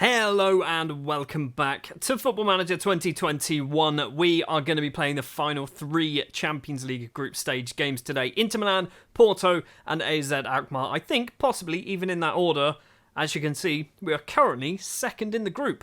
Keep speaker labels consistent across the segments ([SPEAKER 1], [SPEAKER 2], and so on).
[SPEAKER 1] Hello and welcome back to Football Manager 2021. We are going to be playing the final three Champions League group stage games today. Inter Milan, Porto and AZ Alkmaar. I think possibly even in that order. As you can see, we are currently second in the group.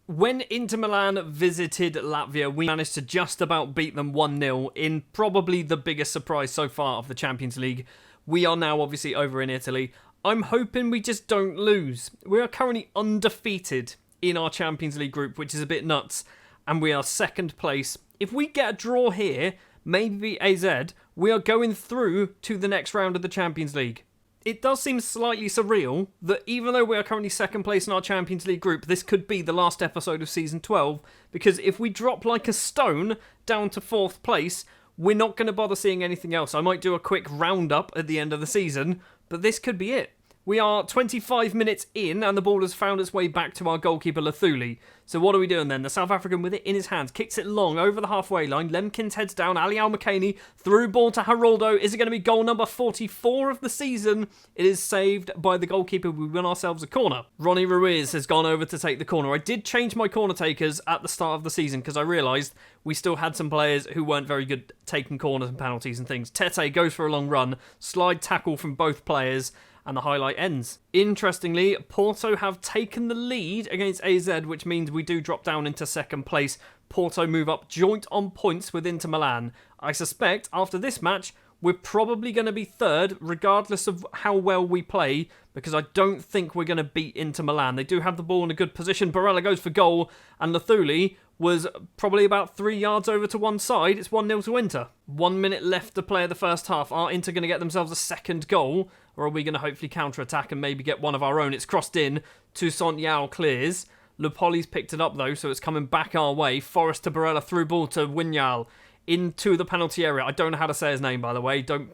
[SPEAKER 1] When Inter Milan visited Latvia, we managed to just about beat them 1-0 in probably the biggest surprise so far of the Champions League. We are now obviously over in Italy. I'm hoping we just don't lose. We are currently undefeated in our Champions League group, which is a bit nuts, and we are second place. If we get a draw here, maybe AZ, we are going through to the next round of the Champions League. It does seem slightly surreal that even though we are currently second place in our Champions League group, this could be the last episode of Season 12, because if we drop like a stone down to fourth place, we're not going to bother seeing anything else. I might do a quick roundup at the end of the season, but this could be it. We are 25 minutes in and the ball has found its way back to our goalkeeper Lathuli. So what are we doing then? The South African with it in his hands, kicks it long over the halfway line. Lemkins heads down, Ali Al-Makani, through ball to Haroldo. Is it going to be goal number 44 of the season? It is saved by the goalkeeper. We win ourselves a corner. Ronnie Ruiz has gone over to take the corner. I did change my corner takers at the start of the season because I realised we still had some players who weren't very good taking corners and penalties and things. Tete goes for a long run, slide tackle from both players, and the highlight ends. Interestingly, Porto have taken the lead against AZ, which means we do drop down into second place. Porto move up joint on points with Inter Milan. I suspect after this match, we're probably going to be third, regardless of how well we play, because I don't think we're going to beat Inter Milan. They do have the ball in a good position. Barella goes for goal, and Lathuli was probably about 3 yards over to one side. It's 1-0 to Inter. 1 minute left to play the first half. Are Inter going to get themselves a second goal? Or are we going to hopefully counter-attack and maybe get one of our own? It's crossed in. Toussaint Yao clears. Lupoli's picked it up though, so it's coming back our way. Forrest to Barella, through ball to Winyal into the penalty area. I don't know how to say his name, by the way. Don't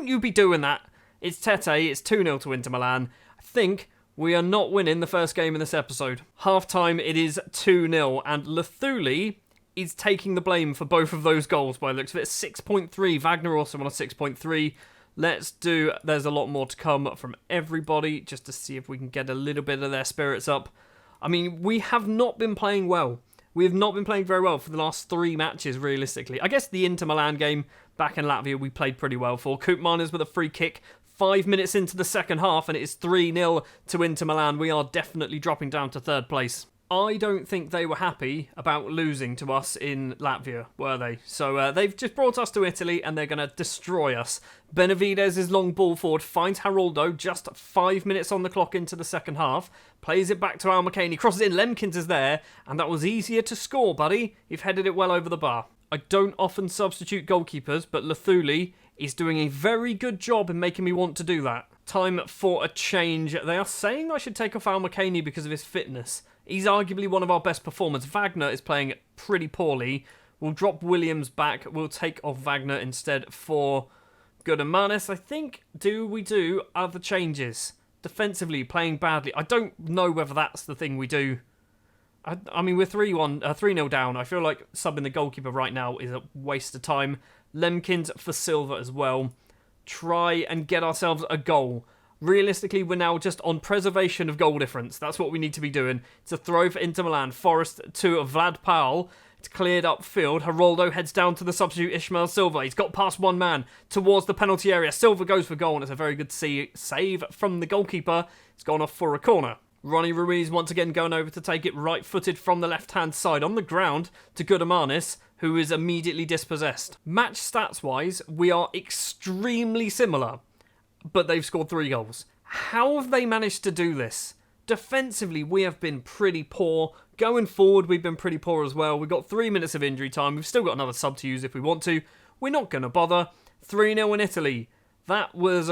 [SPEAKER 1] you be doing that. It's Tete. It's 2-0 to Inter Milan. I think we are not winning the first game in this episode. Half-time, it is 2-0, and Lathuli is taking the blame for both of those goals by the looks of it. 6.3. Wagner also on a 6.3. There's a lot more to come from everybody, just to see if we can get a little bit of their spirits up. I mean, we have not been playing well. We have not been playing very well for the last three matches, realistically. I guess the Inter Milan game back in Latvia we played pretty well for. Koopmeiners with a free kick. 5 minutes into the second half and it is 3-0 to Inter Milan. We are definitely dropping down to third place. I don't think they were happy about losing to us in Latvia, were they? So they've just brought us to Italy and they're going to destroy us. Benavidez' long ball forward finds Haroldo just 5 minutes on the clock into the second half. Plays it back to Al-Makani, crosses in, Lemkins is there, and that was easier to score, buddy. You've headed it well over the bar. I don't often substitute goalkeepers, but Lathuli is doing a very good job in making me want to do that. Time for a change. They are saying I should take off Al-Makani because of his fitness. He's arguably one of our best performers. Wagner is playing pretty poorly. We'll drop Williams back. We'll take off Wagner instead for Goodamanis. I think, do we do other changes? Defensively, playing badly. I don't know whether that's the thing we do. I mean, we're 3-0 down. I feel like subbing the goalkeeper right now is a waste of time. Lemkins for Silva as well. Try and get ourselves a goal. Realistically, we're now just on preservation of goal difference. That's what we need to be doing. It's a throw for Inter Milan. Forrest to Vlad Powell. It's cleared upfield. Haroldo heads down to the substitute Ismail Silva. He's got past one man towards the penalty area. Silva goes for goal, and it's a very good save from the goalkeeper. It's gone off for a corner. Ronnie Ruiz once again going over to take it right-footed from the left-hand side on the ground to Goodamanis, who is immediately dispossessed. Match stats-wise, we are extremely similar, but they've scored 3 goals. How have they managed to do this? Defensively, we have been pretty poor. Going forward, we've been pretty poor as well. We've got 3 minutes of injury time. We've still got another sub to use if we want to. We're not going to bother. 3-0 in Italy. That was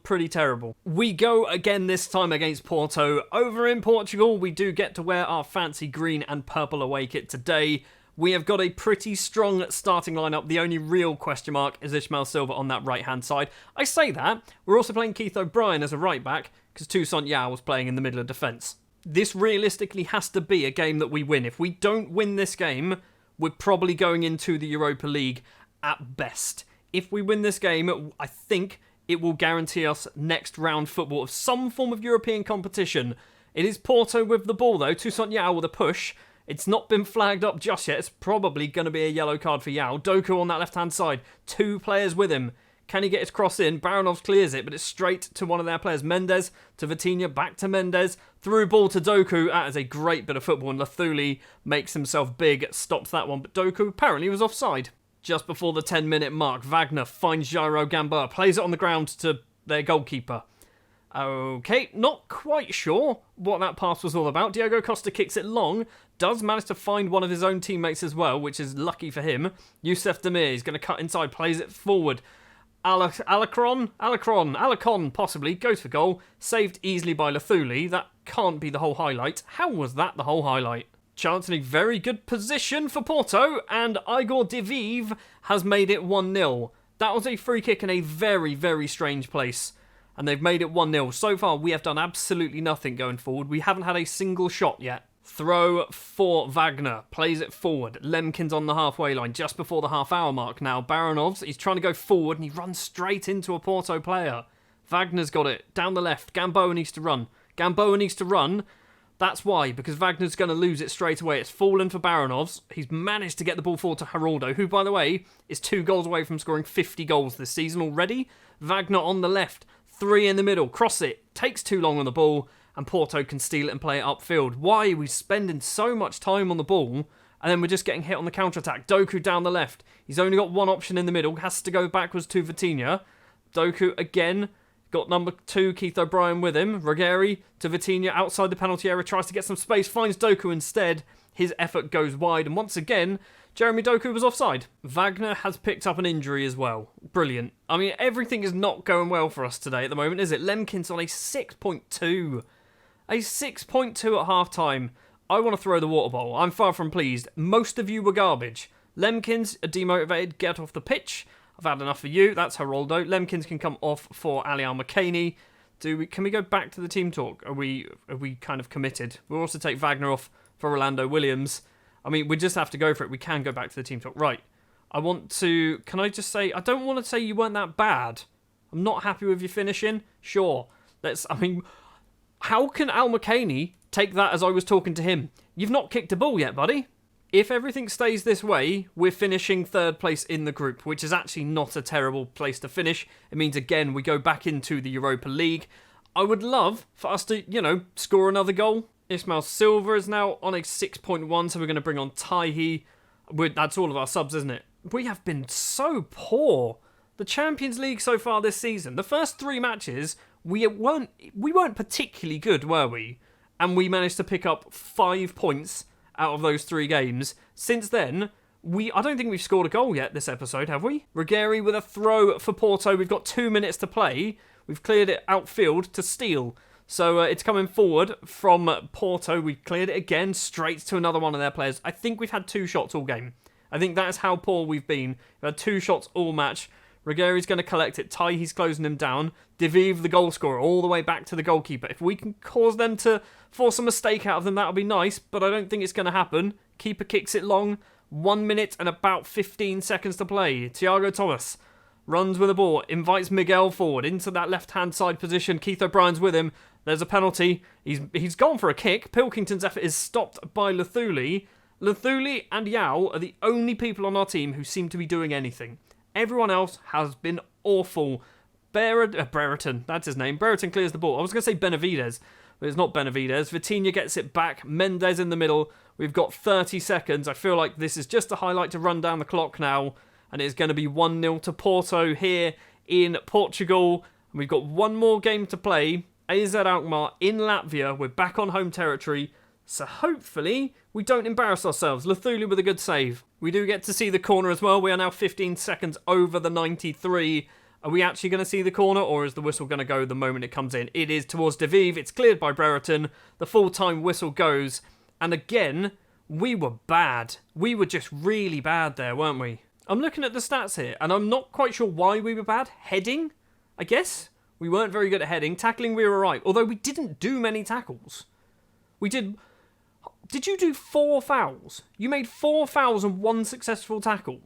[SPEAKER 1] pretty terrible. We go again this time against Porto. Over in Portugal, we do get to wear our fancy green and purple away kit today. We have got a pretty strong starting lineup. The only real question mark is Ismail Silva on that right-hand side. I say that. We're also playing Keith O'Brien as a right-back because Toussaint Yao was playing in the middle of defence. This realistically has to be a game that we win. If we don't win this game, we're probably going into the Europa League at best. If we win this game, I think it will guarantee us next round football of some form of European competition. It is Porto with the ball though. Toussaint Yao with a push. It's not been flagged up just yet. It's probably going to be a yellow card for Yao. Doku on that left-hand side. 2 players with him. Can he get his cross in? Baranovs clears it, but it's straight to one of their players. Mendes to Vitinha, back to Mendes. Through ball to Doku. That is a great bit of football, and Lathuli makes himself big. Stops that one, but Doku apparently was offside. Just before the 10-minute mark, Wagner finds Jairo Gamba. Plays it on the ground to their goalkeeper. Okay, not quite sure what that pass was all about. Diego Costa kicks it long. Does manage to find one of his own teammates as well, which is lucky for him. Youssef Demir is going to cut inside, plays it forward. Alacron, possibly, goes for goal. Saved easily by Lathuli. That can't be the whole highlight. How was that the whole highlight? Chance in a very good position for Porto, and Igor Diviv has made it 1-0. That was a free kick in a very, very strange place, and they've made it 1-0. So far, we have done absolutely nothing going forward. We haven't had a single shot yet. Throw for Wagner. Plays it forward. Lemkin's on the halfway line just before the half-hour mark now. Baranovs, he's trying to go forward, and he runs straight into a Porto player. Wagner's got it. Down the left. Gamboa needs to run. That's why, because Wagner's going to lose it straight away. It's fallen for Baranovs. He's managed to get the ball forward to Geraldo, who, by the way, is 2 goals away from scoring 50 goals this season already. Wagner on the left. 3 in the middle. Cross it. Takes too long on the ball. And Porto can steal it and play it upfield. Why are we spending so much time on the ball and then we're just getting hit on the counter-attack? Doku down the left. He's only got one option in the middle. Has to go backwards to Vitinha. Doku again. Got number 2, Keith O'Brien with him. Ruggieri to Vitinha outside the penalty area. Tries to get some space. Finds Doku instead. His effort goes wide. And once again, Jeremy Doku was offside. Wagner has picked up an injury as well. Brilliant. I mean, everything is not going well for us today at the moment, is it? Lemkin's on a 6.2. A 6.2 at half-time. I want to throw the water bowl. I'm far from pleased. Most of you were garbage. Lemkins are demotivated. Get off the pitch. I've had enough for you. That's Geraldo. Lemkins can come off for Ali Al-Makani. Can we go back to the team talk? Are we kind of committed? We'll also take Wagner off for Orlando Williams. I mean, we just have to go for it. We can go back to the team talk. Right. Can I just say, I don't want to say you weren't that bad. I'm not happy with your finishing. Sure. How can Al-Makani take that as I was talking to him? You've not kicked a ball yet, buddy. If everything stays this way, we're finishing 3rd place in the group, which is actually not a terrible place to finish. It means, again, we go back into the Europa League. I would love for us to, score another goal. Ismail Silva is now on a 6.1, so we're going to bring on Taihi. That's all of our subs, isn't it? We have been so poor. The Champions League so far this season, the first 3 matches, we weren't particularly good, were we? And we managed to pick up 5 points out of those 3 games. Since then, I don't think we've scored a goal yet this episode, have we? Ruggieri with a throw for Porto. We've got 2 minutes to play. We've cleared it outfield to steal. So it's coming forward from Porto. We cleared it again, straight to another one of their players. I think we've had 2 shots all game. I think that is how poor we've been. We've had 2 shots all match. Ruggieri's going to collect it. Taihi's closing him down. Diviv, the goal scorer, all the way back to the goalkeeper. If we can cause them to force a mistake out of them, that'll be nice, but I don't think it's going to happen. Keeper kicks it long. 1 minute and about 15 seconds to play. Thiago Thomas runs with the ball, invites Miguel forward into that left-hand side position. Keith O'Brien's with him. There's a penalty. He's gone for a kick. Pilkington's effort is stopped by Lathuli. Lathuli and Yao are the only people on our team who seem to be doing anything. Everyone else has been awful. Brereton, that's his name. Brereton clears the ball. I was going to say Benavides, but it's not Benavides. Vitinha gets it back. Mendes in the middle. We've got 30 seconds. I feel like this is just a highlight to run down the clock now. And it's going to be 1-0 to Porto here in Portugal. And we've got 1 more game to play. AZ Alkmaar in Latvia. We're back on home territory. So hopefully we don't embarrass ourselves. Lathuli with a good save. We do get to see the corner as well. We are now 15 seconds over the 93. Are we actually going to see the corner, or is the whistle going to go the moment it comes in? It is towards Diviv. It's cleared by Brereton. The full-time whistle goes. And again, we were bad. We were just really bad there, weren't we? I'm looking at the stats here, and I'm not quite sure why we were bad. Heading, I guess. We weren't very good at heading. Tackling, we were right. Although we didn't do many tackles. We did... Did you do 4 fouls? You made 4 fouls and 1 successful tackle.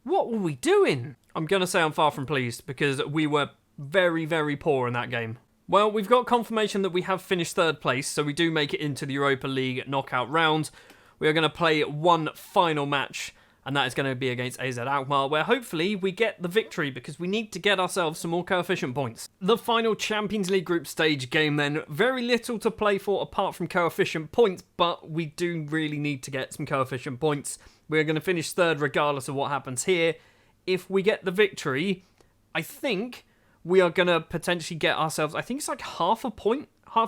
[SPEAKER 1] What were we doing? I'm going to say I'm far from pleased because we were very, very poor in that game. Well, we've got confirmation that we have finished third place, so we do make it into the Europa League knockout round. We are going to play one final match, and that is going to be against AZ Alkmaar, where hopefully we get the victory because we need to get ourselves some more coefficient points. The final Champions League group stage game then, very little to play for apart from coefficient points, but we do really need to get some coefficient points. We're going to finish third regardless of what happens here. If we get the victory, I think we are going to potentially get ourselves, I think it's like half a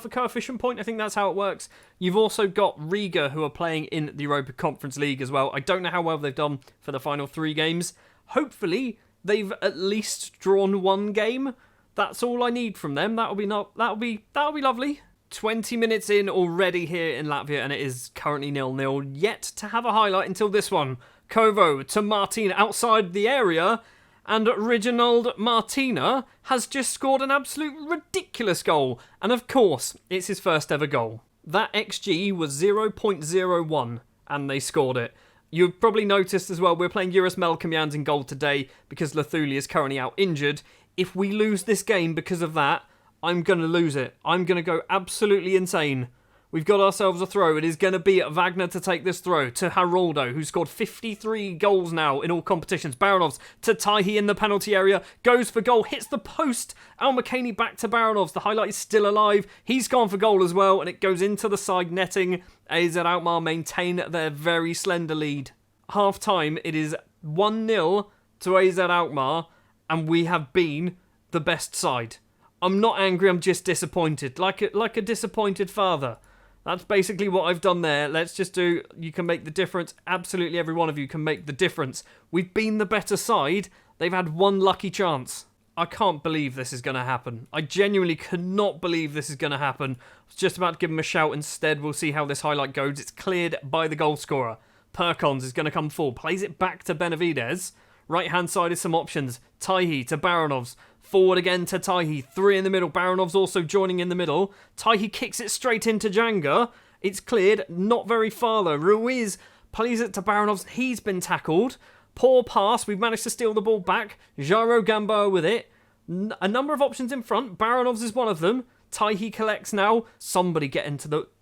[SPEAKER 1] coefficient point. I think that's how it works. You've also got Riga, who are playing in the Europa Conference League as well. I don't know how well they've done for the final 3 games. Hopefully, they've at least drawn 1 game. That's all I need from them. That'll be lovely. 20 minutes in already here in Latvia, and it is currently 0-0. Yet to have a highlight until this one. Kovo to Martin outside the area. And Reginald Martina has just scored an absolute ridiculous goal. And of course, it's his first ever goal. That XG was 0.01 and they scored it. You've probably noticed as well, we're playing Juris Melkomjans in goal today because Lathulia is currently out injured. If we lose this game because of that, I'm going to lose it. I'm going to go absolutely insane. We've got ourselves a throw. It is going to be Wagner to take this throw to Haroldo, who's scored 53 goals now in all competitions. Baranovs to Taihi in the penalty area. Goes for goal. Hits the post. Al-Makani back to Baranovs. The highlight is still alive. He's gone for goal as well, and it goes into the side netting. AZ Alkmaar maintain their very slender lead. Half time, it is 1-0 to AZ Alkmaar, and we have been the best side. I'm not angry, I'm just disappointed. Like a disappointed father. That's basically what I've done there. Let's just do, you can make the difference. Absolutely every one of you can make the difference. We've been the better side. They've had 1 lucky chance. I can't believe this is going to happen. I genuinely cannot believe this is going to happen. I was just about to give him a shout instead. We'll see how this highlight goes. It's cleared by the goal scorer. Perkons is going to come forward. Plays it back to Benavides. Right hand side is some options. Taihi to Baranovs. Forward again to Taihi. 3 in the middle. Baranovs also joining in the middle. Taihi kicks it straight into Janga. It's cleared. Not very far though. Ruiz plays it to Baranovs. He's been tackled. Poor pass. We've managed to steal the ball back. Jaro Gamboa with it. A number of options in front. Baranovs is one of them. Taihi collects now. Somebody get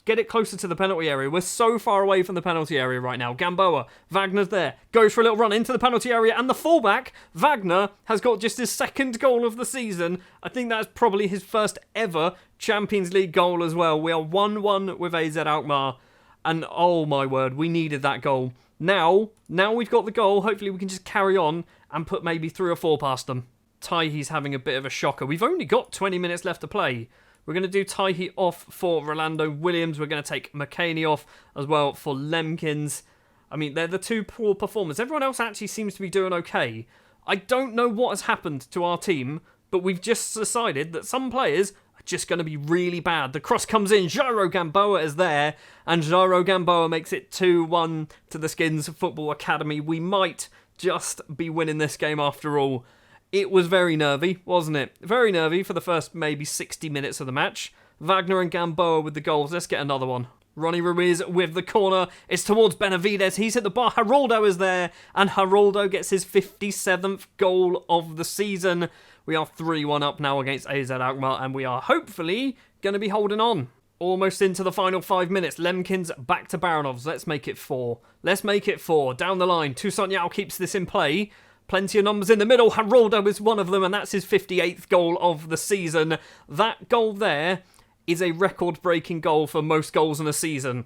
[SPEAKER 1] it closer to the penalty area. We're so far away from the penalty area right now. Gamboa, Wagner's there. Goes for a little run into the penalty area. And the fullback, Wagner, has got just his 2nd goal of the season. I think that's probably his first ever Champions League goal as well. We are 1-1 with AZ Alkmaar. And oh my word, we needed that goal. Now we've got the goal. Hopefully we can just carry on and put maybe 3 or 4 past them. Taihi's having a bit of a shocker. We've only got 20 minutes left to play. We're going to do Taihi off for Rolando Williams. We're going to take McCaney off as well for Lemkins. I mean, they're the 2 poor performers. Everyone else actually seems to be doing okay. I don't know what has happened to our team, but we've just decided that some players are just going to be really bad. The cross comes in. Jairo Gamboa is there, and Jairo Gamboa makes it 2-1 to the Skinnz Football Academy. We might just be winning this game after all. It was very nervy, wasn't it? Very nervy for the first maybe 60 minutes of the match. Wagner and Gamboa with the goals. Let's get another one. Ronnie Ruiz with the corner. It's towards Benavides. He's hit the bar. Haroldo is there. And Haroldo gets his 57th goal of the season. We are 3-1 up now against AZ Alkmaar. And we are hopefully going to be holding on. Almost into the final 5 minutes. Lemkins back to Baranovs. Let's make it 4. Let's make it 4. Down the line. Toussaint Yao keeps this in play. Plenty of numbers in the middle. Haroldo is one of them, and that's his 58th goal of the season. That goal there is a record-breaking goal for most goals in a season.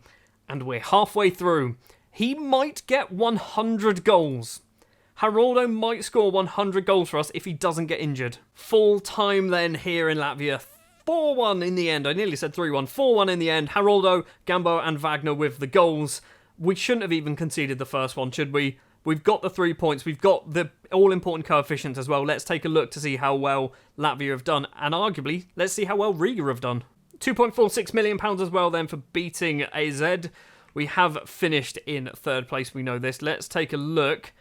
[SPEAKER 1] And we're halfway through. He might get 100 goals. Haroldo might score 100 goals for us if he doesn't get injured. Full time then here in Latvia. 4-1 in the end. I nearly said 3-1. 4-1 in the end. Haroldo, Gambo and Wagner with the goals. We shouldn't have even conceded the first one, should we? We've got the 3 points. We've got the all-important coefficients as well. Let's take a look to see how well Latvia have done. And arguably, let's see how well Riga have done. £2.46 million as well then for beating AZ. We have finished in 3rd place. We know this. Let's take a look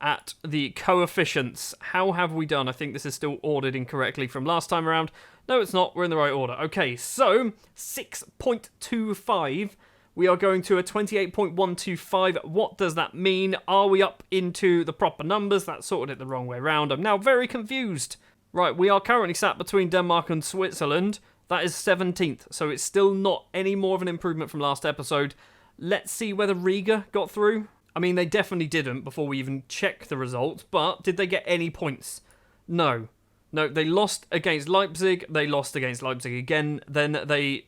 [SPEAKER 1] at the coefficients. How have we done? I think this is still ordered incorrectly from last time around. No, it's not. We're in the right order. Okay, so 6.25. We are going to a 28.125. What does that mean? Are we up into the proper numbers? That's sorted it the wrong way around. I'm now very confused. Right, we are currently sat between Denmark and Switzerland. That is 17th, so it's still not any more of an improvement from last episode. Let's see whether Riga got through. I mean, they definitely didn't before we even check the results, but did they get any points? No. No, they lost against Leipzig, they lost against Leipzig again, then they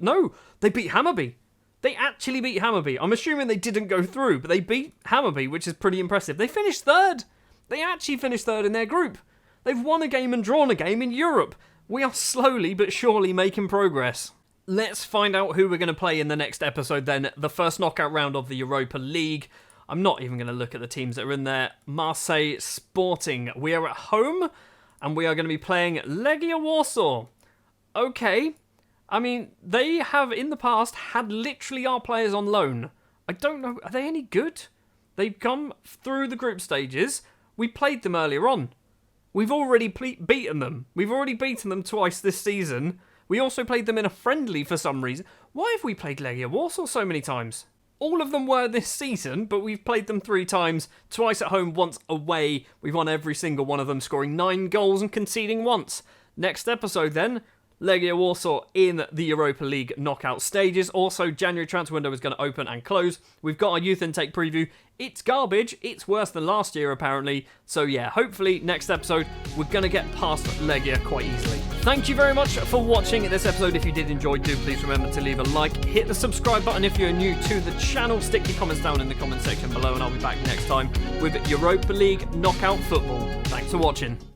[SPEAKER 1] beat Hammarby. They actually beat Hammarby. I'm assuming they didn't go through, but they beat Hammarby, which is pretty impressive. They finished third. They actually finished third in their group. They've won a game and drawn a game in Europe. We are slowly but surely making progress. Let's find out who we're going to play in the next episode then. The first knockout round of the Europa League. I'm not even going to look at the teams that are in there. Marseille Sporting. We are at home, and we are going to be playing Legia Warsaw. Okay. I mean, they have in the past had literally our players on loan. I don't know, are they any good? They've come through the group stages. We played them earlier on. We've already beaten them. We've already beaten them twice this season. We also played them in a friendly for some reason. Why have we played Legia Warsaw so many times? All of them were this season, but we've played them 3 times. Twice at home, once away. We've won every single one of them, scoring 9 goals and conceding once. Next episode then, Legia Warsaw in the Europa League knockout stages. Also, January transfer window is going to open and close. We've got our youth intake preview. It's garbage. It's worse than last year, apparently. So yeah, hopefully next episode, we're going to get past Legia quite easily. Thank you very much for watching this episode. If you did enjoy, do please remember to leave a like. Hit the subscribe button if you're new to the channel. Stick your comments down in the comment section below, and I'll be back next time with Europa League knockout football. Thanks for watching.